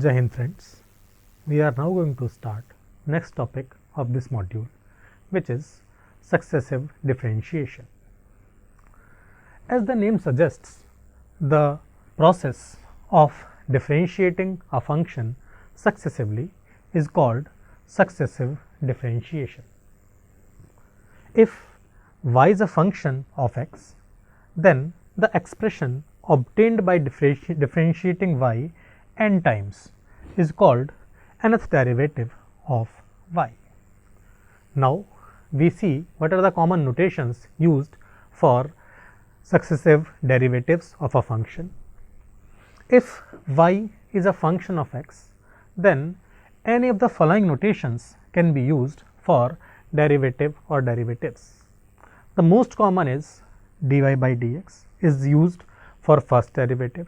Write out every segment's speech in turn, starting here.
Jai Hind friends, we are now going to start next topic of this module, which is successive differentiation. As the name suggests, the process of differentiating a function successively is called successive differentiation. If y is a function of x, then the expression obtained by differentiating y n times is called nth derivative of y. Now, we see what are the common notations used for successive derivatives of a function. If y is a function of x, then any of the following notations can be used for derivative or derivatives. The most common is dy by dx is used for first derivative,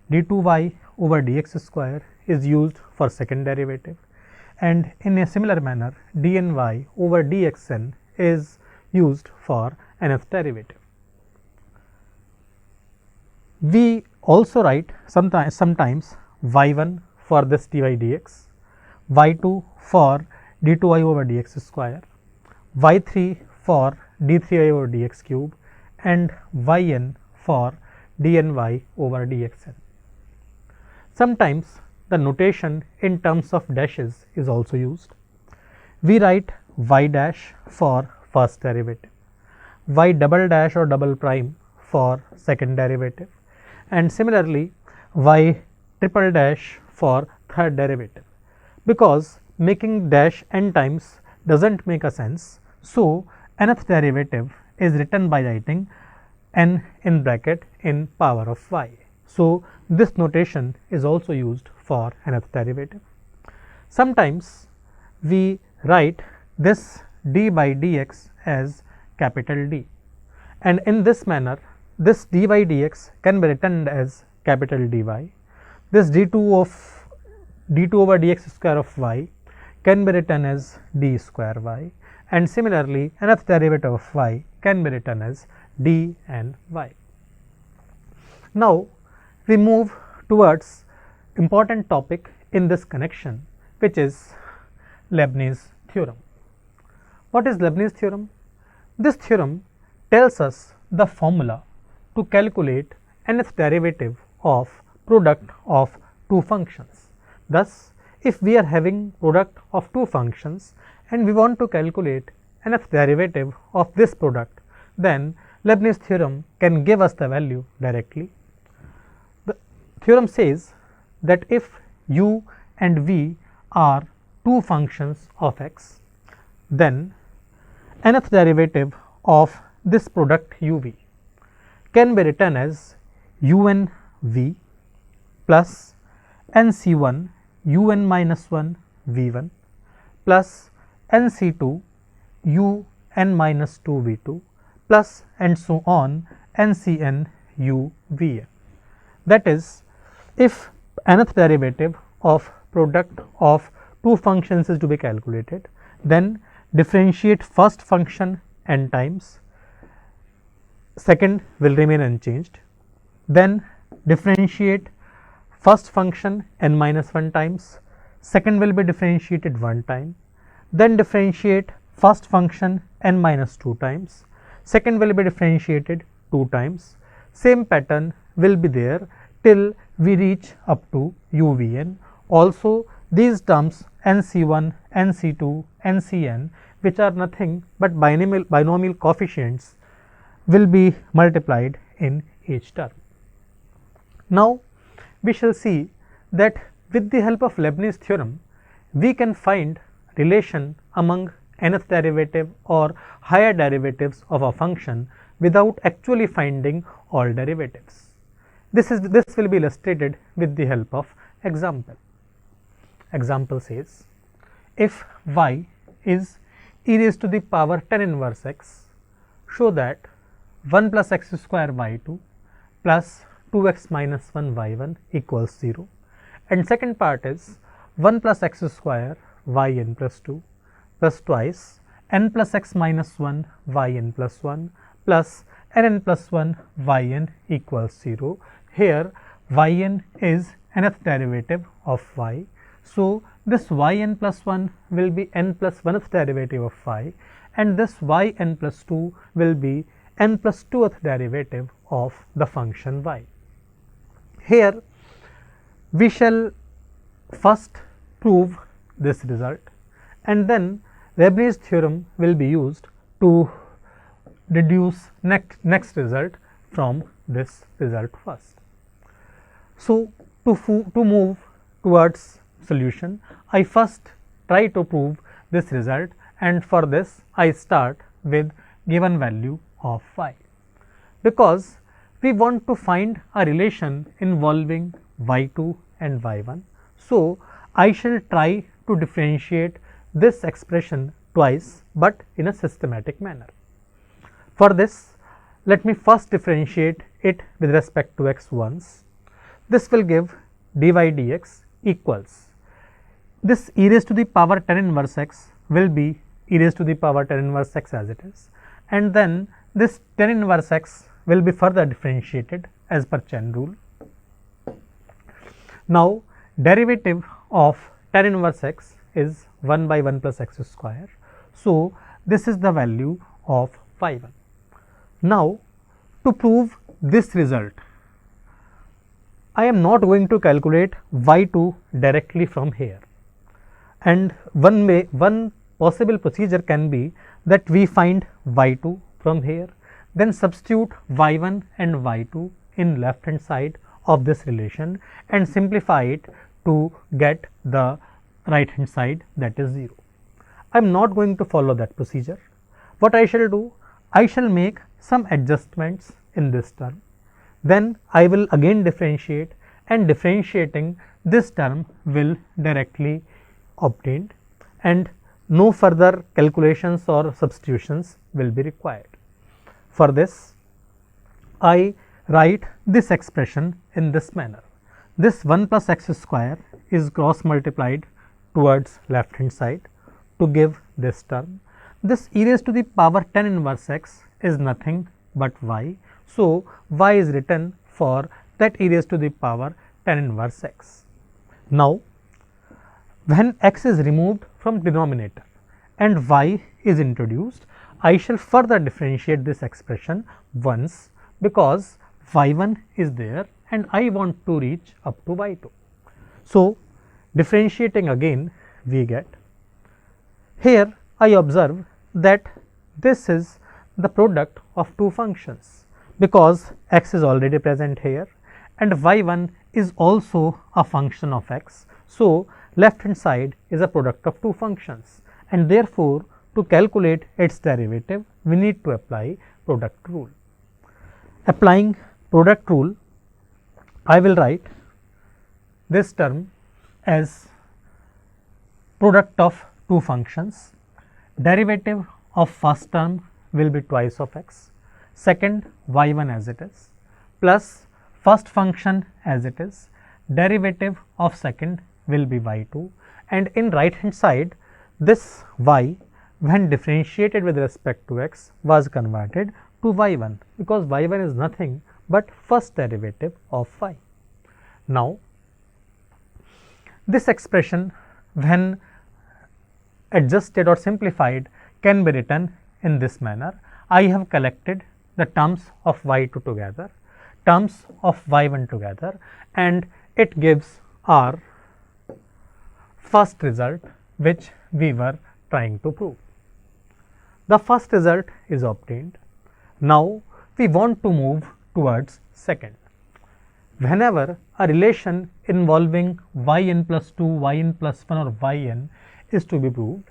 d2y over dx square is used for second derivative, and in a similar manner dny over dxn is used for nth derivative. We also write sometimes y1 for this dy dx, y2 for d2y over dx square, y3 for d3y over dx cube, and yn for dny over dxn. Sometimes the notation in terms of dashes is also used. We write y dash for first derivative, y double dash or double prime for second derivative, and similarly y triple dash for third derivative, because making dash n times does not make a sense. So, nth derivative is written by writing n in bracket in power of y. So, this notation is also used for nth derivative. Sometimes we write this d by dx as capital D, and in this manner this dy dx can be written as capital dy. This d2 over dx square of y can be written as d square y, and similarly nth derivative of y can be written as d and y. Now, we move towards important topic in this connection, which is Leibniz theorem. What is Leibniz theorem? This theorem tells us the formula to calculate nth derivative of product of two functions. Thus, if we are having product of two functions and we want to calculate nth derivative of this product, then Leibniz theorem can give us the value directly. The theorem says that if u and v are two functions of x, then nth derivative of this product uv can be written as un v plus nc1 un minus 1 v1 plus nc2 un minus 2 v2 plus and so on ncn u vn. That is, if nth derivative of product of two functions is to be calculated, then differentiate first function n times, second will remain unchanged, then differentiate first function n minus 1 times, second will be differentiated 1 time, then differentiate first function n minus 2 times, second will be differentiated 2 times. Same pattern will be there till we reach up to uvn. Also, these terms nc1, nc2, ncn, which are nothing but binomial coefficients, will be multiplied in each term. Now, we shall see that with the help of Leibniz theorem, we can find relation among nth derivative or higher derivatives of a function without actually finding all derivatives. This will be illustrated with the help of example. Example says, if y is e raised to the power 10 inverse x, show that 1 plus x square y2 plus 2x minus 1 y1 equals 0, and second part is 1 plus x square yn plus 2 plus twice n plus x minus 1 yn plus 1 plus nn plus 1 yn equals 0. Here yn is nth derivative of y. So, this yn plus 1 will be n plus 1th derivative of y, and this yn plus 2 will be n plus 2th derivative of the function y. Here we shall first prove this result, and then Leibniz theorem will be used to deduce next result from this result first. So, to move towards solution, I first try to prove this result, and for this I start with given value of y, because we want to find a relation involving y2 and y1. So, I shall try to differentiate this expression twice, but in a systematic manner. For this, let me first differentiate it with respect to x once. This will give dy dx equals, this e raised to the power tan inverse x will be e raised to the power tan inverse x as it is, and then this tan inverse x will be further differentiated as per chain rule. Now, derivative of tan inverse x is 1 by 1 plus x square. So, this is the value of y1. Now, to prove this result, I am not going to calculate y2 directly from here, and one possible procedure can be that we find y2 from here, then substitute y1 and y2 in left hand side of this relation and simplify it to get the right hand side, that is 0. I am not going to follow that procedure. What I shall do, I shall make some adjustments in this term, then I will again differentiate, and differentiating this term will directly obtained, and no further calculations or substitutions will be required. For this, I write this expression in this manner. This 1 plus x square is cross multiplied towards left hand side to give this term. This e raised to the power tan inverse x is nothing but y. So, y is written for that e raised to the power tan inverse x. Now, when x is removed from denominator and y is introduced, I shall further differentiate this expression once, because y1 is there and I want to reach up to y2. So, differentiating again, we get, here I observe that this is the product of two functions, because x is already present here and y1 is also a function of x. So, left hand side is a product of two functions, and therefore, to calculate its derivative we need to apply product rule. Applying product rule, I will write this term as product of two functions. Derivative of first term will be twice of x, second y1 as it is, plus first function as it is, derivative of second will be y2, and in right hand side this y, when differentiated with respect to x, was converted to y1, because y1 is nothing but first derivative of y. Now, this expression when adjusted or simplified can be written in this manner. I have collected the terms of y2 together, terms of y1 together, and it gives our first result which we were trying to prove. The first result is obtained. Now, we want to move towards second. Whenever a relation involving yn plus 2, yn plus 1 or yn is to be proved,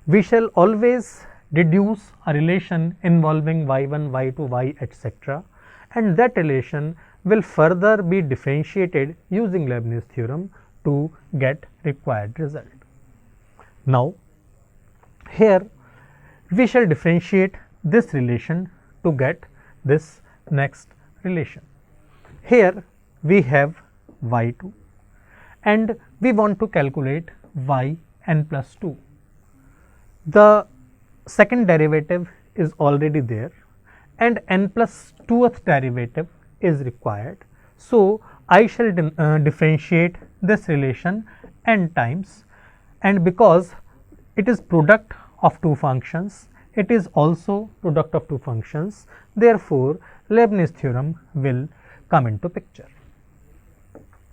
we shall always deduce a relation involving y1, y2, y etc., and that relation will further be differentiated using Leibniz theorem to get required result. Now, here we shall differentiate this relation to get this next relation. Here we have y2 and we want to calculate yn plus 2. The second derivative is already there and n plus 2th derivative is required. So, I shall differentiate this relation n times, and because it is product of two functions, it is also product of two functions, therefore Leibniz theorem will come into picture.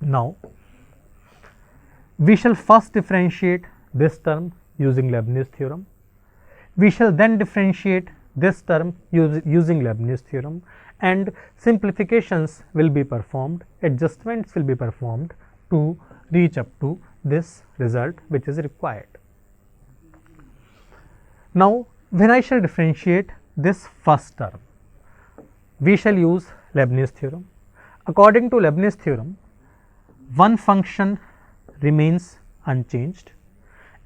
Now we shall first differentiate this term using Leibniz theorem. We shall then differentiate this term using Leibniz theorem, and simplifications will be performed, adjustments will be performed to reach up to this result which is required. Now when I shall differentiate this first term, we shall use Leibniz theorem. According to Leibniz theorem, one function remains unchanged,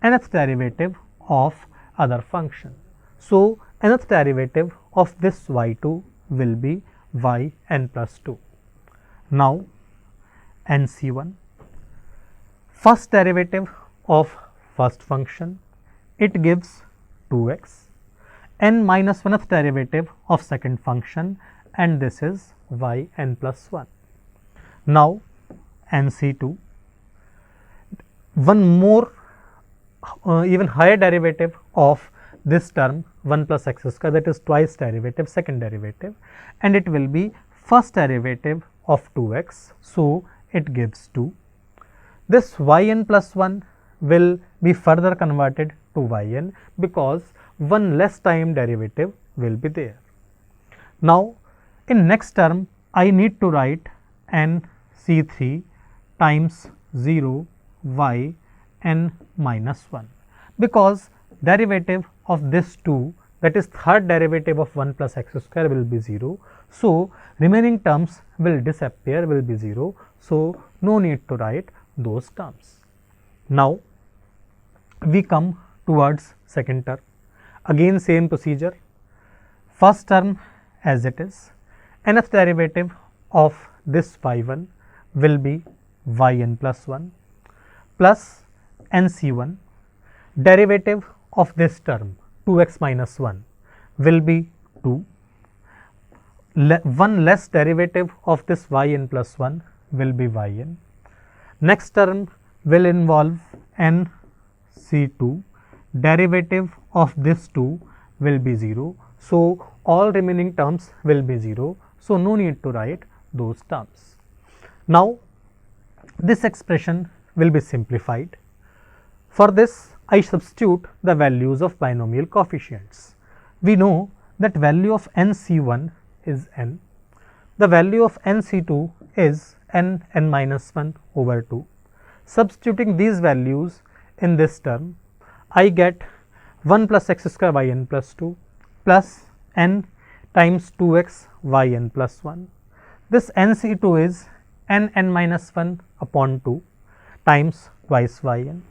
nth derivative of other function. So nth derivative of this y2 will be yn plus 2. Now nc1, first derivative of first function, it gives 2x, n minus 1th derivative of second function, and this is yn plus 1. Now nc2, one more even higher derivative of this term 1 plus x square, that is twice derivative, second derivative, and it will be first derivative of 2x, so it gives 2. This yn plus 1 will be further converted to yn because one less time derivative will be there. Now in next term I need to write nc3 times 0 y n minus 1, because derivative of this 2, that is third derivative of 1 plus x square, will be 0. So remaining terms will disappear, will be 0. So no need to write those terms. Now we come towards second term. Again same procedure. First term as it is, nth derivative of this y1 will be yn plus 1 plus nc1, derivative of this term 2x minus 1 will be 2, one less derivative of this yn plus 1 will be yn. Next term will involve nc2, derivative of this 2 will be 0. So all remaining terms will be 0. So no need to write those terms. Now this expression will be simplified. For this I substitute the values of binomial coefficients. We know that value of nc1 is n, the value of nc2 is n minus 1 over 2. Substituting these values in this term, I get 1 plus x square yn plus 2 plus n times 2x yn plus 1. This nc2 is n minus 1 upon 2 times twice yn.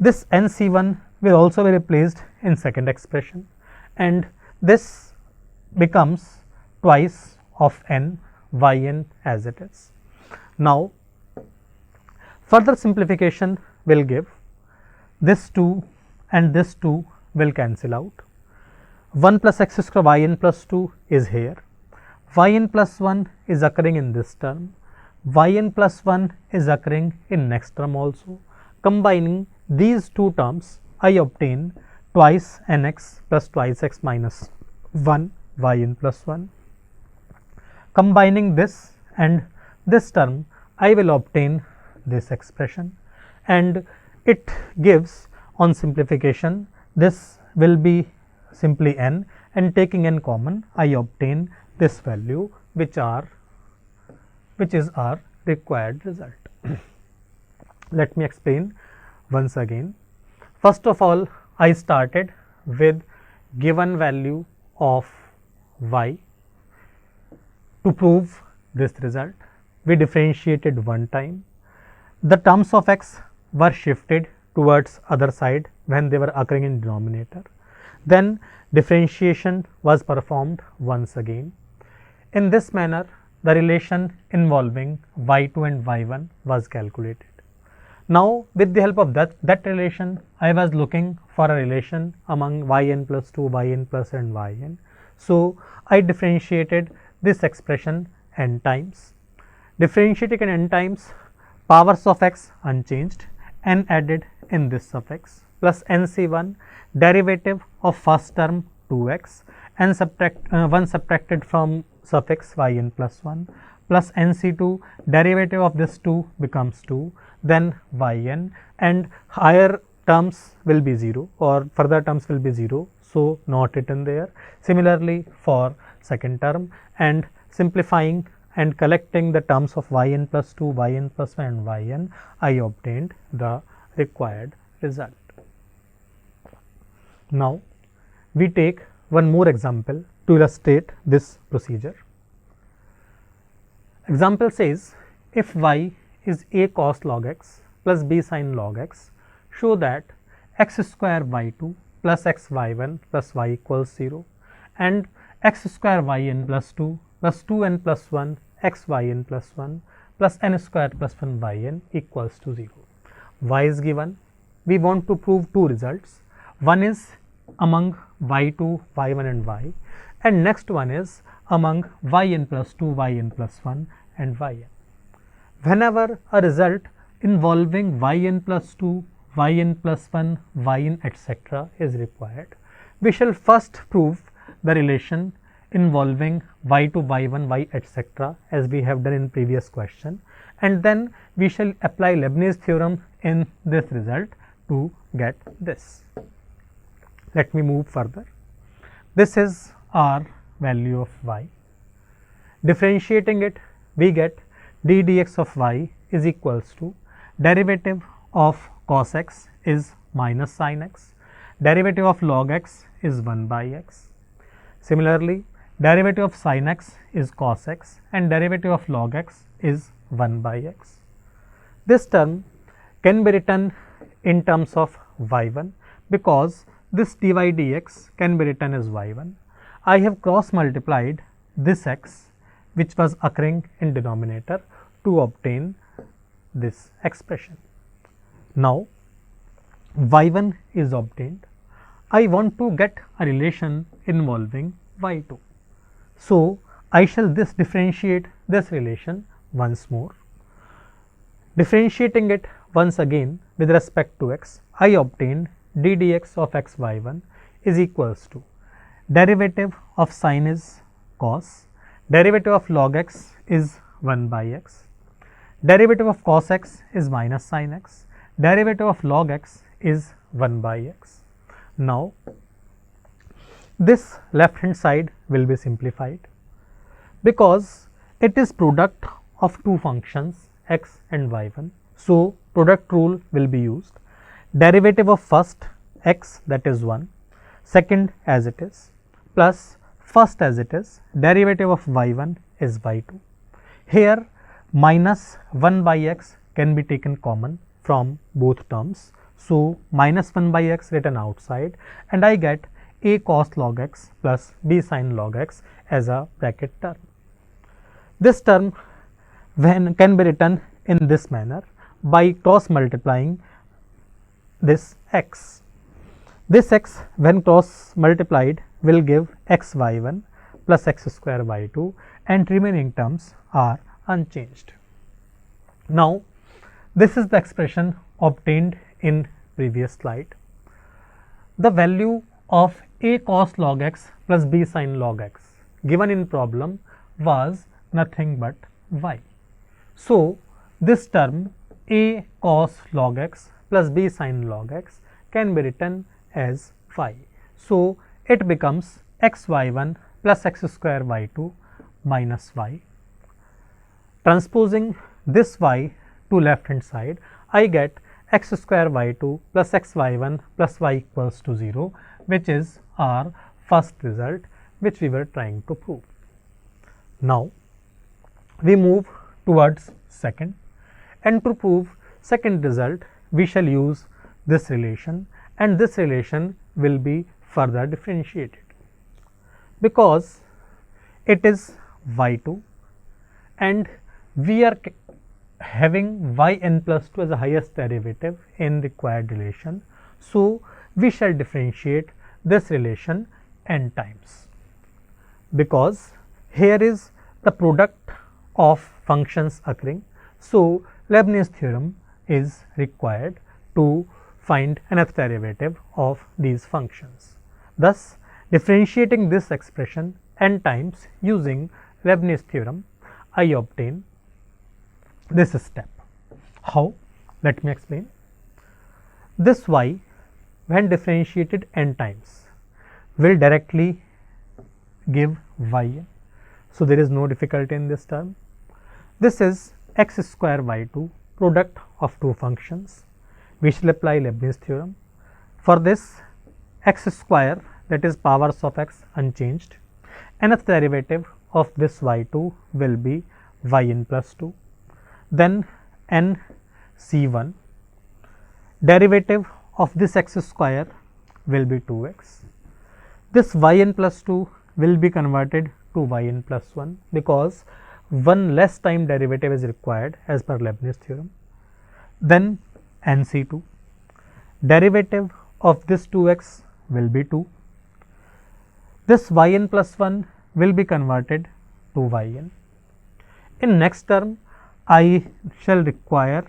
This nc1 will also be replaced in second expression, and this becomes twice of n yn as it is. Now further simplification will give this 2 and this 2 will cancel out. 1 plus x square yn plus 2 is here, yn plus 1 is occurring in this term, yn plus 1 is occurring in next term also. Combining these two terms, I obtain twice nx plus twice x minus 1 yn plus 1. Combining this and this term, I will obtain this expression, and it gives, on simplification, this will be simply n, and taking n common, I obtain this value which is our required result. Let me explain once again. First of all, I started with given value of y. To prove this result, we differentiated one time. The terms of x were shifted towards other side when they were occurring in denominator. Then differentiation was performed once again. In this manner, the relation involving y2 and y1 was calculated. Now with the help of that relation, I was looking for a relation among yn plus 2, yn plus and yn. So I differentiated this expression n times. differentiating at n times, powers of x unchanged, n added in this suffix, plus nc1 derivative of first term 2x, n 1 subtracted from suffix yn plus 1, plus nc2 derivative of this 2 becomes 2, then yn, and higher terms will be 0 or further terms will be 0, so not written there. Similarly for second term, and simplifying and collecting the terms of yn plus 2, yn plus 1 and yn, I obtained the required result. Now we take one more example to illustrate this procedure. Example says, if y is a cos log x plus b sin log x, show that x square y2 plus x y1 plus y equals 0 and x square yn plus 2 plus 2n plus 1 x yn plus 1 plus n square plus 1 yn equals to 0. Y is given. We want to prove two results. One is among y2, y1 and y, and next one is among yn plus 2, yn plus 1 and yn. Whenever a result involving yn plus 2, yn plus 1, yn etc. is required, we shall first prove the relation involving y2, y1, y etc. as we have done in previous question, and then we shall apply Leibniz theorem in this result to get this. Let me move further. This is our value of y. Differentiating it, we get d dx of y is equals to derivative of cos x is minus sin x, derivative of log x is 1 by x. Similarly, derivative of sin x is cos x and derivative of log x is 1 by x. This term can be written in terms of y1 because this dy dx can be written as y1. I have cross multiplied this x which was occurring in denominator to obtain this expression. Now y1 is obtained. I want to get a relation involving y2. So I shall differentiate this relation once more. Differentiating it once again with respect to x, I obtained d dx of x y1 is equals to derivative of sin is cos, derivative of log x is 1 by x, derivative of cos x is minus sin x, derivative of log x is 1 by x. Now this left hand side will be simplified because it is product of two functions x and y1. So product rule will be used. Derivative of first x, that is 1, second as it is, plus first as it is, derivative of y1 is y2. Here minus 1 by x can be taken common from both terms. So minus 1 by x written outside, and I get a cos log x plus b sin log x as a bracket term. This term can be written in this manner by cross multiplying this x. This x when cross multiplied will give x y1 plus x square y2, and remaining terms are unchanged. Now this is the expression obtained in previous slide. The value of a cos log x plus b sin log x given in problem was nothing but y. So this term a cos log x plus b sin log x can be written as y. So it becomes x y1 plus x square y2 minus y. Transposing this y to left hand side, I get x square y2 plus x y1 plus y equals to 0, which is our first result which we were trying to prove. Now we move towards second, and to prove second result we shall use this relation, and this relation will be further differentiated because it is y2 and we are having yn plus 2 as the highest derivative in required relation. So we shall differentiate this relation n times because here is the product of functions occurring. So Leibniz theorem is required to find nth derivative of these functions. Thus, differentiating this expression n times using Leibniz theorem, I obtain this step. How? Let me explain. This y, when differentiated n times, will directly give yn. So there is no difficulty in this term. This is x square y2 product of two functions. We shall apply Leibniz theorem. For this, x square, that is powers of x unchanged, nth derivative of this y2 will be yn plus 2. Then n c1, derivative of this x square will be 2x. This yn plus 2 will be converted to yn plus 1 because one less time derivative is required as per Leibniz theorem. Then nc2, derivative of this 2x will be 2. This yn plus 1 will be converted to yn. In next term, I shall require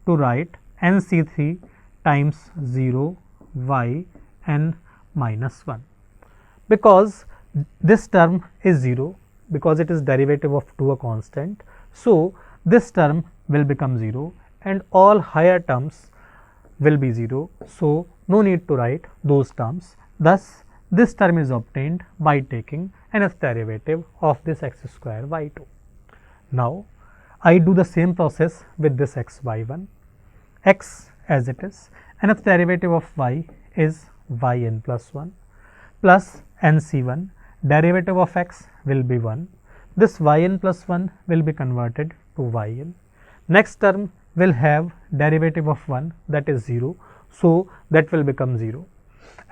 to write nc3 times 0 y n minus 1, because this term is 0 because it is derivative of 2 a constant. So this term will become 0 and all higher terms will be 0. So no need to write those terms. Thus this term is obtained by taking nth derivative of this x square y2. Now I do the same process with this x y1. X as it is, nth derivative of y is yn plus 1 plus nc1, derivative of x will be 1. This yn plus 1 will be converted to yn. Next term will have derivative of 1, that is 0. So that will become 0.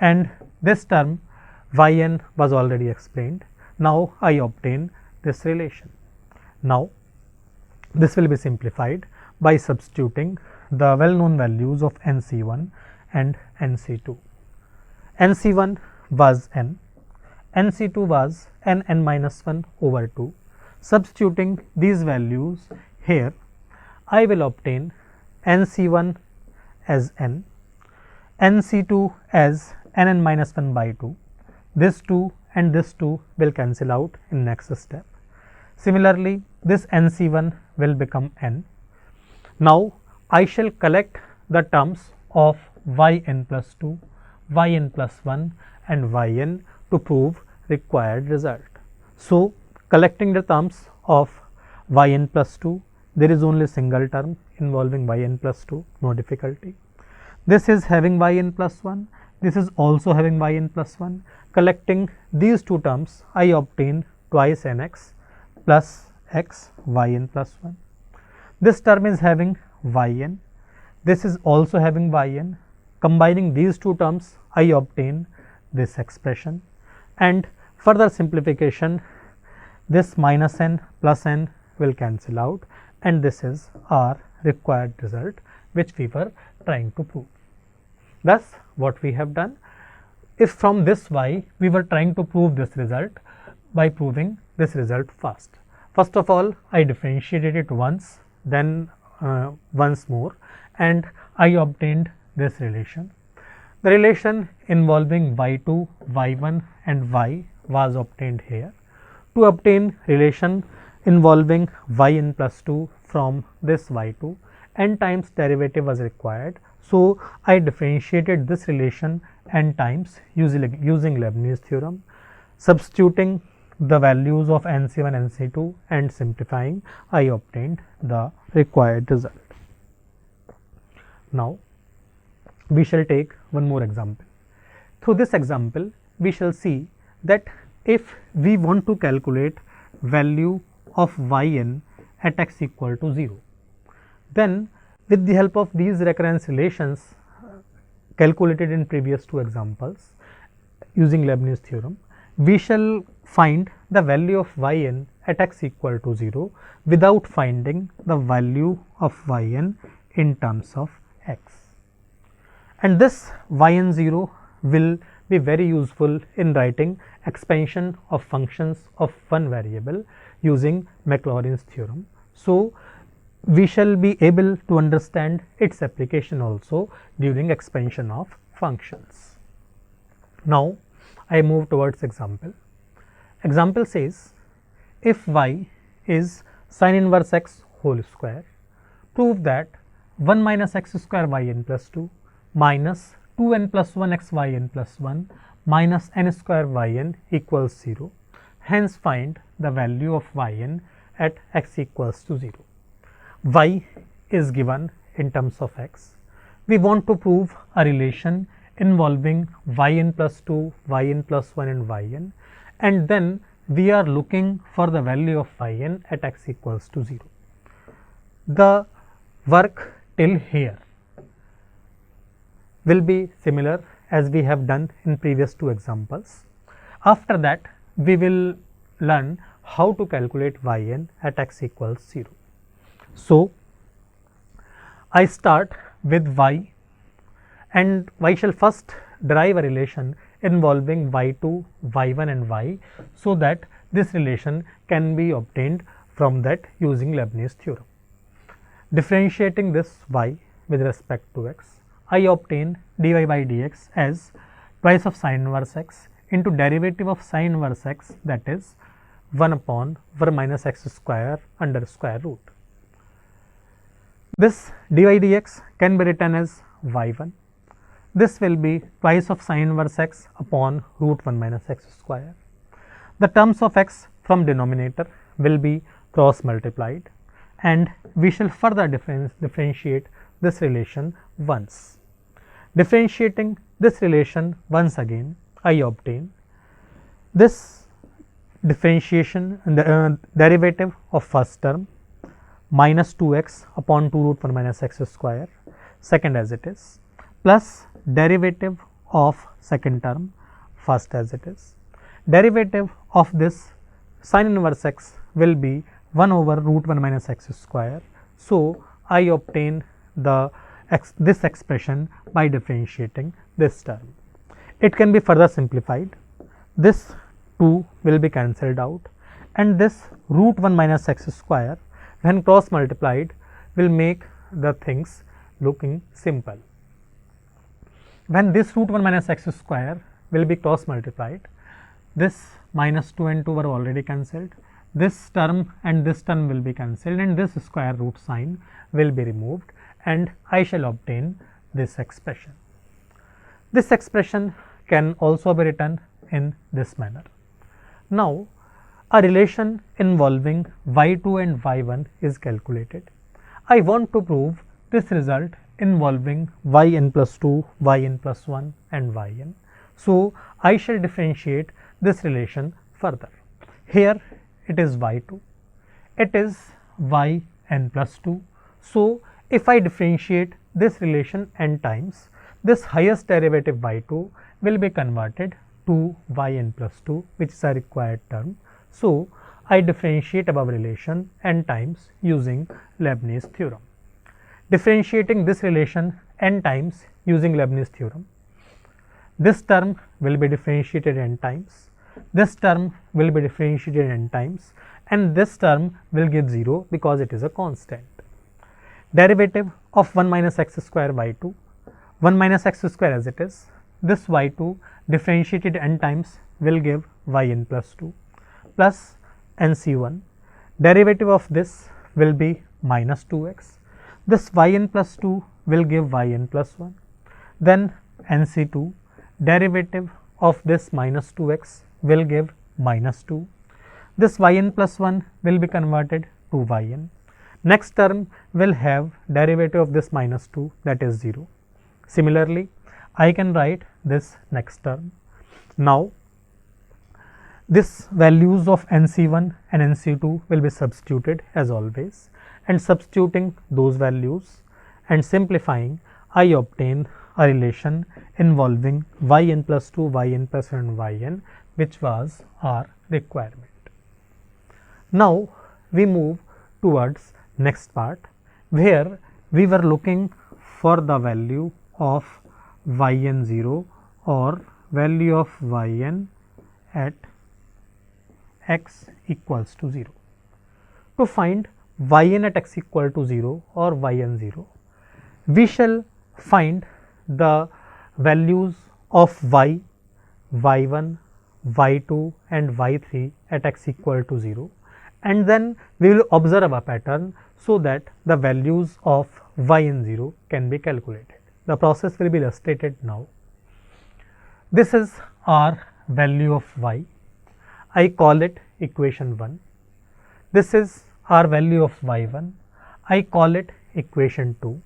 And this term yn was already explained. Now I obtain this relation. Now this will be simplified by substituting the well known values of nc1 and nc2. nc1 was n, nc2 was n minus 1 over 2. Substituting these values here, I will obtain nc1 as n, nc2 as n minus 1 by 2. This 2 and this 2 will cancel out in next step. Similarly, this nc1 will become n. Now I shall collect the terms of yn plus 2, yn plus 1 and yn to prove required result. So collecting the terms of yn plus 2, there is only single term involving yn plus 2, no difficulty. This is having yn plus 1, this is also having yn plus 1. Collecting these two terms, I obtain twice nx plus x yn plus 1. This term is having yn, this is also having yn. Combining these two terms, I obtain this expression, and further simplification, this minus n plus n will cancel out, and this is our required result which we were trying to prove. Thus what we have done, if from this y we were trying to prove this result by proving this result fast. First of all, I differentiated it once, then once more, and I obtained this relation. The relation involving y2, y1 and y was obtained here. To obtain relation involving yn plus 2 from this y2, n times derivative was required. So I differentiated this relation n times using Leibniz theorem, substituting the values of nc1, nc2 and simplifying, I obtained the required result. Now we shall take one more example. Through this example, we shall see that if we want to calculate value of yn at x equal to 0, then with the help of these recurrence relations calculated in previous two examples using Leibniz theorem, we shall find the value of yn at x equal to 0 without finding the value of yn in terms of x. And this yn0 will be very useful in writing expansion of functions of one variable using Maclaurin's theorem. So, we shall be able to understand its application also during expansion of functions. Now, I move towards example. Example says, if y is sin inverse x whole square, prove that 1 minus x square y n plus 2 minus 2n plus 1 x y n plus 1 minus n square y n equals 0. Hence, find the value of y n at x equals to 0. Y is given in terms of x. We want to prove a relation involving yn plus 2, yn plus 1 and yn, and then we are looking for the value of yn at x equals to 0. The work till here will be similar as we have done in previous two examples. After that, we will learn how to calculate yn at x equals 0. So, I start with y, and I shall first derive a relation involving y2, y1 and y, so that this relation can be obtained from that using Leibniz theorem. Differentiating this y with respect to x, I obtain dy by dx as twice of sin inverse x into derivative of sin inverse x, that is 1 upon 1 minus x square under square root. This dy dx can be written as y1. This will be twice of sin inverse x upon root 1 minus x square. The terms of x from denominator will be cross multiplied, and we shall further differentiate this relation once. Differentiating this relation once again, I obtain this differentiation derivative of first term minus 2x upon 2 root 1 minus x square, second as it is, plus derivative of second term first as it is. Derivative of this sin inverse x will be 1 over root 1 minus x square. So, I obtain this expression by differentiating this term. It can be further simplified. This 2 will be cancelled out, and this root 1 minus x square when cross multiplied will make the things looking simple. When this root 1 minus x square will be cross multiplied, this minus 2 and 2 were already cancelled, this term and this term will be cancelled, and this square root sign will be removed, and I shall obtain this expression. This expression can also be written in this manner. Now, a relation involving y2 and y1 is calculated. I want to prove this result involving yn plus 2, yn plus 1 and yn. So, I shall differentiate this relation further. Here it is y2, it is yn plus 2. So, if I differentiate this relation n times, this highest derivative y2 will be converted to yn plus 2, which is a required term. So, I differentiate above relation n times using Leibniz theorem. Differentiating this relation n times using Leibniz theorem, this term will be differentiated n times, this term will be differentiated n times, and this term will give 0 because it is a constant. Derivative of 1 minus x square y2, 1 minus x square as it is, this y2 differentiated n times will give yn plus 2 plus nc1. Derivative of this will be minus 2x. This yn plus 2 will give yn plus 1. Then nc2, derivative of this minus 2x will give minus 2. This yn plus 1 will be converted to yn. Next term will have derivative of this minus 2, that is 0. Similarly, I can write this next term. Now, this values of nc1 and nc2 will be substituted as always, and substituting those values and simplifying, I obtain a relation involving yn plus 2, yn plus 1 and yn, which was our requirement. Now, we move towards next part, where we were looking for the value of yn0 or value of yn at x equals to 0. To find yn at x equal to 0 or yn 0, we shall find the values of y, y1, y2 and y3 at x equal to 0, and then we will observe a pattern so that the values of yn 0 can be calculated. The process will be illustrated now. This is our value of y. I call it equation 1. This is our value of y1. I call it equation 2.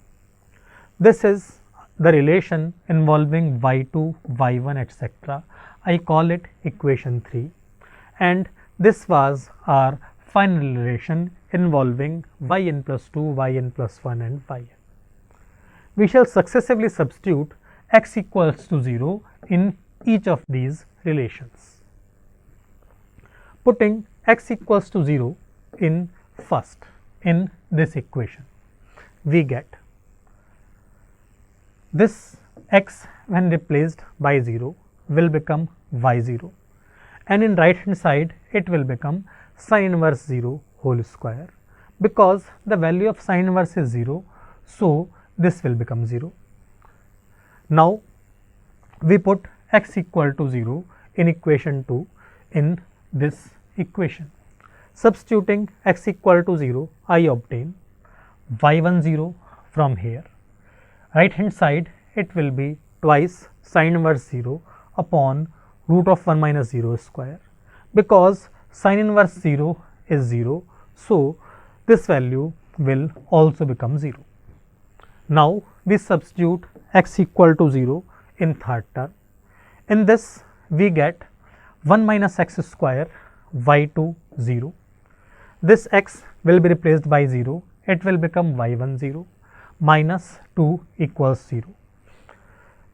This is the relation involving y2, y1 etc. I call it equation 3, and this was our final relation involving yn plus 2, yn plus 1 and yn. We shall successively substitute x equals to 0 in each of these relations. Putting x equals to 0 in first in this equation, we get this x when replaced by 0 will become y0, and in right hand side it will become sin inverse 0 whole square, because the value of sin inverse is 0, so this will become 0. Now we put x equal to 0 in equation 2 in this equation. Substituting x equal to 0, I obtain y1 0 from here. Right hand side it will be twice sin inverse 0 upon root of 1 minus 0 square, because sin inverse 0 is 0, so this value will also become 0. Now we substitute x equal to 0 in third term. In this we get 1 minus x square y2 0. This x will be replaced by 0, it will become y1 0 minus 2 equals 0.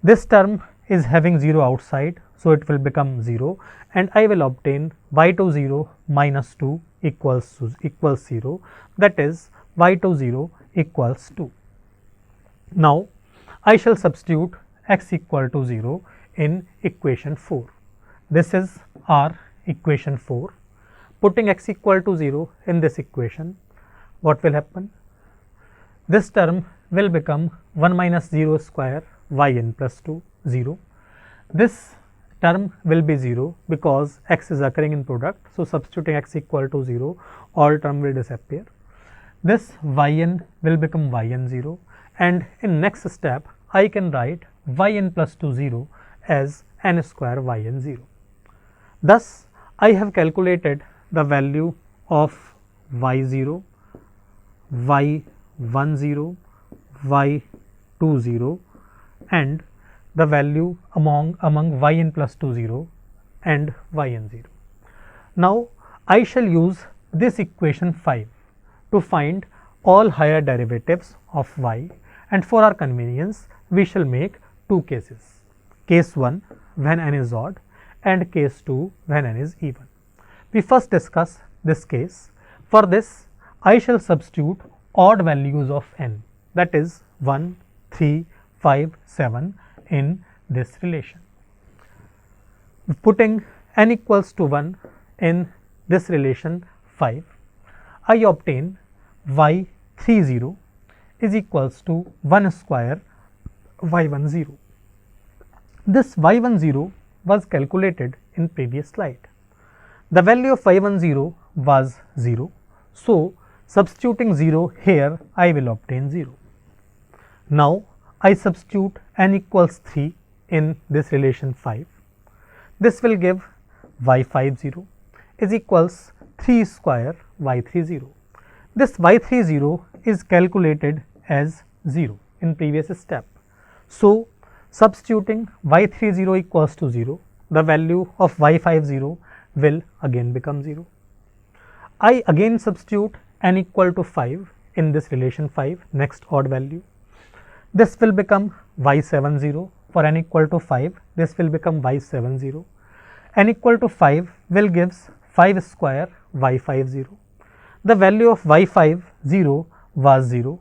This term is having 0 outside, so it will become 0, and I will obtain y2 0 minus 2 equals 0, that is y2 0 equals 2. Now I shall substitute x equal to 0 in equation 4. This is our equation 4. Putting x equal to 0 in this equation, what will happen? This term will become 1 minus 0 square yn plus 2 0. This term will be 0 because x is occurring in product, so substituting x equal to 0, all term will disappear. This yn will become yn 0, and in next step I can write yn plus 2 0 as n square yn 0. Thus I have calculated the value of y0, y10, y20 and the value among yn plus 2 0 and yn 0. Now I shall use this equation 5 to find all higher derivatives of y, and for our convenience we shall make two cases, case 1 when n is odd and case 2 when n is even. We first discuss this case. For this I shall substitute odd values of n, that is 1, 3, 5, 7 in this relation. Putting n equals to 1 in this relation 5, I obtain y30 is equals to 1 square y10. This y10 was calculated in previous slide. The value of y10 was 0, so substituting 0 here I will obtain 0. Now I substitute n equals 3 in this relation 5. This will give y50 is equals 3 square y30. This y30 is calculated as 0 in previous step. So substituting y30 equals to 0, the value of y50 will again become 0. I again substitute n equal to 5 in this relation 5, next odd value. This will become y70. For n equal to 5, this will become y70. N equal to 5 will gives 5 square y50. The value of y50 was 0,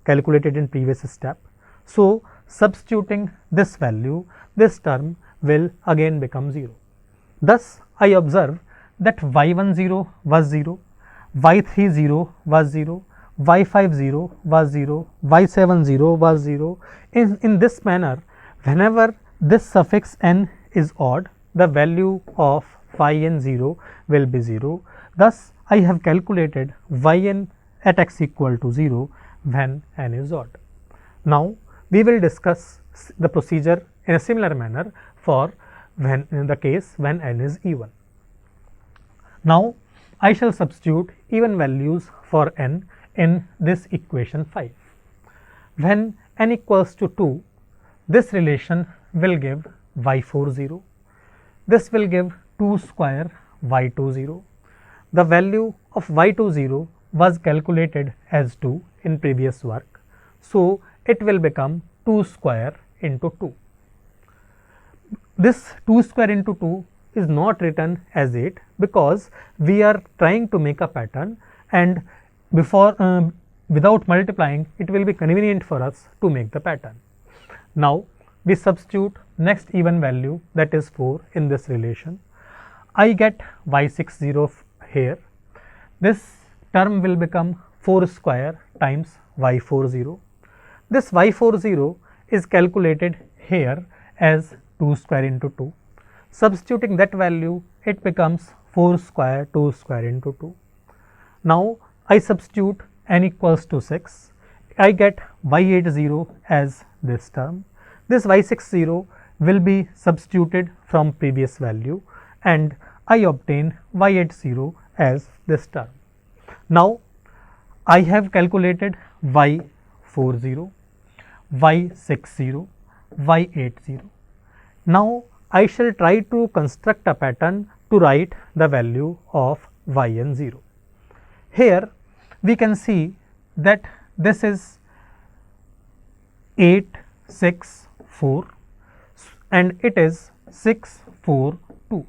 calculated in previous step. So substituting this value, this term will again become 0. Thus I observe that y10 was 0, y3 0 was 0, y5 0 was 0, y7 0 was 0. In this manner, whenever this suffix n is odd, the value of yn 0 will be 0. Thus, I have calculated yn at x equal to 0 when n is odd. Now, we will discuss the procedure in a similar manner for when in the case when n is even. Now, I shall substitute even values for n in this equation 5. When n equals to 2, this relation will give y4 0. This will give 2 square y2 0. The value of y2 0 was calculated as 2 in previous work. So, it will become 2 square into 2. This 2 square into 2 is not written as 8 because we are trying to make a pattern, and before without multiplying it will be convenient for us to make the pattern. Now, we substitute next even value, that is 4, in this relation. I get y6 0 here. This term will become 4 square times y4 0. This y4 0 is calculated here as 2 square into 2. Substituting that value, it becomes 4 square 2 square into 2. Now, I substitute n equals to 6. I get y8 0 as this term. This y6 0 will be substituted from previous value, and I obtain y8 0 as this term. Now, I have calculated y4 0, y6 0, y8 0. Now, I shall try to construct a pattern to write the value of yn 0. Here, we can see that this is 8, 6, 4 and it is 6, 4, 2.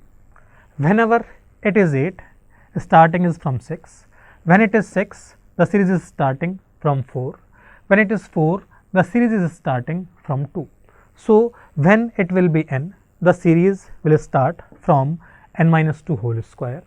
Whenever it is 8, starting is from 6. When it is 6, the series is starting from 4. When it is 4, the series is starting from 2. So, when it will be n, the series will start from n minus 2 whole square.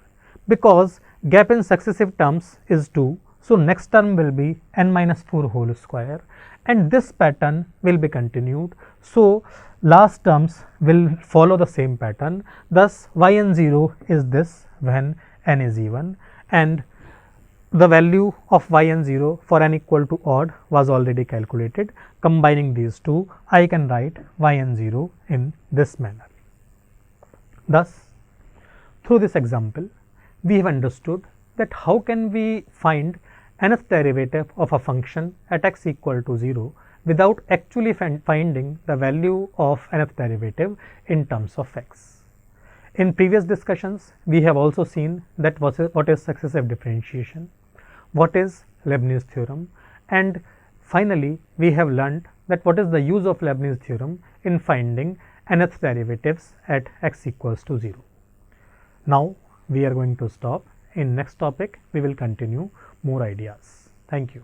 Because gap in successive terms is 2, so next term will be n minus 4 whole square, and this pattern will be continued. So, last terms will follow the same pattern. Thus, yn 0 is this when n is even, and the value of yn 0 for n equal to odd was already calculated. Combining these two, I can write yn 0 in this manner. Thus, through this example, we have understood that how can we find nth derivative of a function at x equal to 0 without actually finding the value of nth derivative in terms of x. In previous discussions, we have also seen that what is successive differentiation, what is Leibniz theorem, and finally, we have learnt that what is the use of Leibniz theorem in finding nth derivatives at x equals to 0. Now, we are going to stop. In next topic, we will continue more ideas. Thank you.